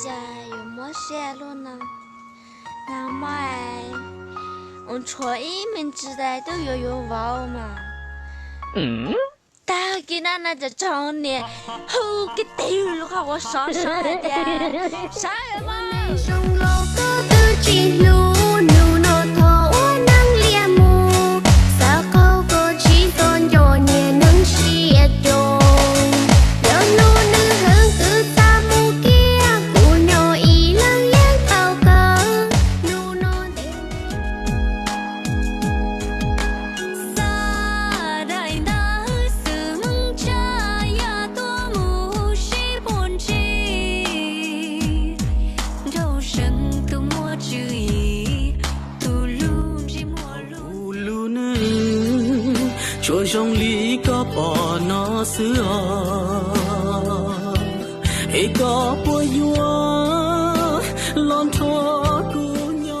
già有么些luôn nè nào mai ông chúa ý mình chỉ đại都有vào mà ta kia nóจะcho nè hư cái tiêu lúc họ có sợ sợ đấy sợ mà sông lô có tư chỉ lu nu nó thọ năng lia mu sao câu có chỉ còn cho nè nâng xia cho giờ nu nữ hơn từ ta mu kia cụ nhỏ ý lăng yên tao cơ nu nó xa đời ta sương cha ya tua mu shi buồn chi đâu sân tu mua chữ ý tu lu chỉ mua lu nữ cho trong lý có bỏ nó xưa hay có bùa yua lon thua cu nhỏ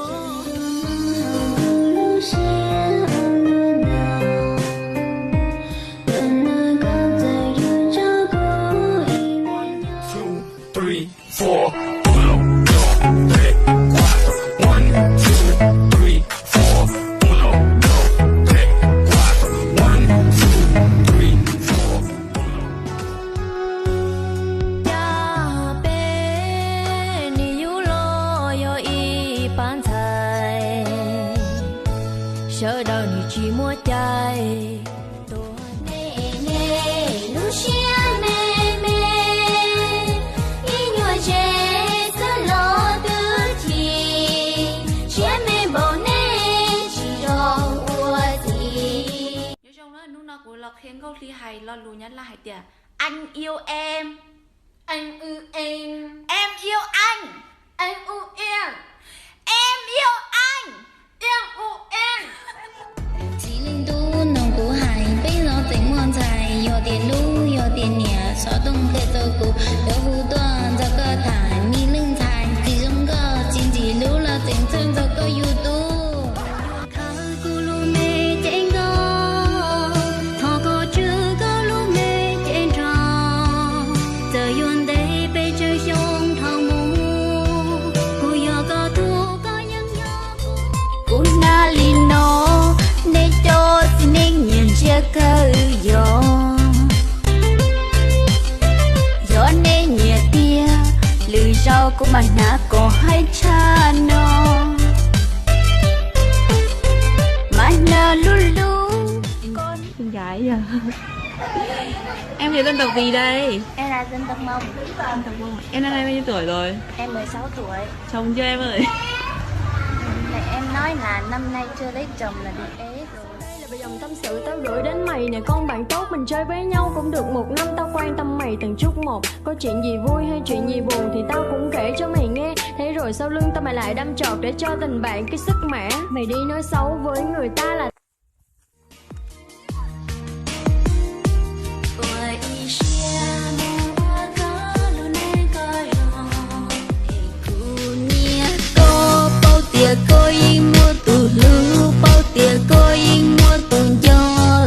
Three, four, uno, dos, tres, cuatro. 1, 2, 3, 4, uno, dos, tres, cuatro. 1, 2, 3, 4,呀呗，你有了有一盘菜，笑到你寂寞呆。多内内，路线妹妹，音乐节色老的听，前面不内只让我听。Nhớ trong đó lúc nào của lộc khen câu thi hay lo lù nhắn lại tiệt anh yêu em Anh ư em yêu anh ưu em em yêu anh ưu em 吉林都农古海，北老怎么猜？有点路，有点年，少东黑走谷，有湖端这个台，米冷菜，其中个经济路了，整层这个有度。看咕噜没见过，他个这个路没见着，这远得背着胸膛木，不要个土个样样。 Kunalino để cho xin anh nhìn chia cơ gió nên nhẹ tia lư rau của bạn đã có hai cha nó mà nó luôn luôn con con gái à em thì dân tộc gì đây em là dân tộc Mông dân tộc Mông em năm nay bao nhiêu tuổi rồi em 16 tuổi chồng chưa em ơi mẹ em nói là năm nay chưa lấy chồng là bị ế rồi. Đây là bài dòng tâm sự tao gửi đến mày nè con bạn tốt, mình chơi với nhau cũng được 1 năm, tao quan tâm mày từng chút một. Có chuyện gì vui hay chuyện gì buồn thì tao cũng kể cho mày nghe. Thế rồi sau lưng tao mày lại đâm chọt để cho tình bạn cái sức mẻ. Mày đi nói xấu với người ta là 我一些我的路那个人，姑娘có bao tia có ý mua tù lưu bao tia có ý mua tù gió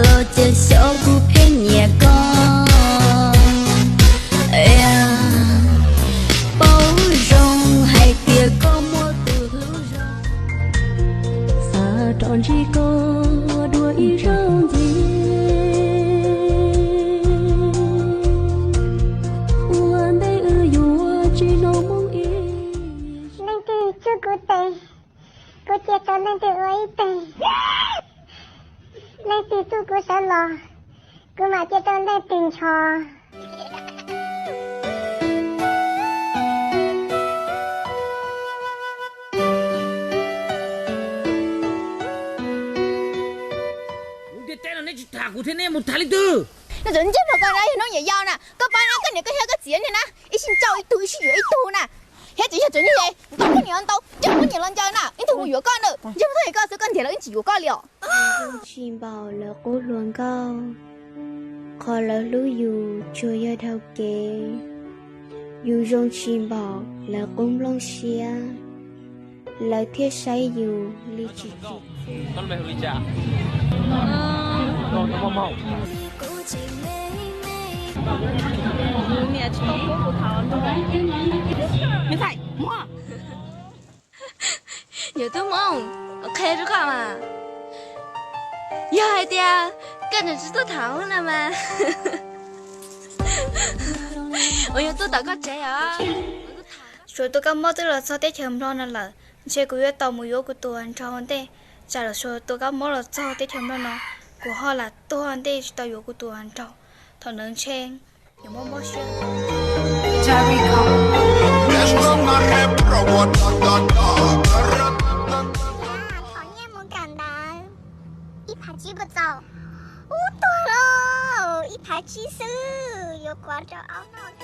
lo chơi xấu của bên nhà con bao rong hay tia có mua tù lưu rong xa trọn chỉ có đuổi rong gì uan đây ư dùa chỉ nó mong ý. Lên từ chưa có tề có chia cho lên từ ấy tề lên từ tôi có sợ lò cứ mà chia cho lên tình trò那人家不过来，侬也要呢。个班那个你个那个钱的呢，一心招一堆，是有一堆呢。遐子遐准的，多个年多，就不年人家呢，你同我有干了，你不是一个是跟铁了，一起有干了。 chim bào là cố luồng cao khó là lũ dù chưa ya thao kê dù rong chim bào là cũng long xia là thiết say dù li chỉ con mày hồi chả con nó mau nè, con phố của thọ luôn. Mày thấy 有的梦，OK 这个嘛？有一点，跟着知道头了嘛？我有多大个仔啊？rồi tôi có mơ tức là sao tết chấm lo là chơi của tôi tàu mùi yếu của tôi ăn cho anh tê chả là rồi tôi có mơ là sao tết chấm lo của họ là tôi ăn tê tàu yếu của tôi ăn cho thằng nướng chen nhiều mơ mơ xuyên讨厌木杆的，一排鸡不走，我懂了，一排鸡丝有挂着懊恼的。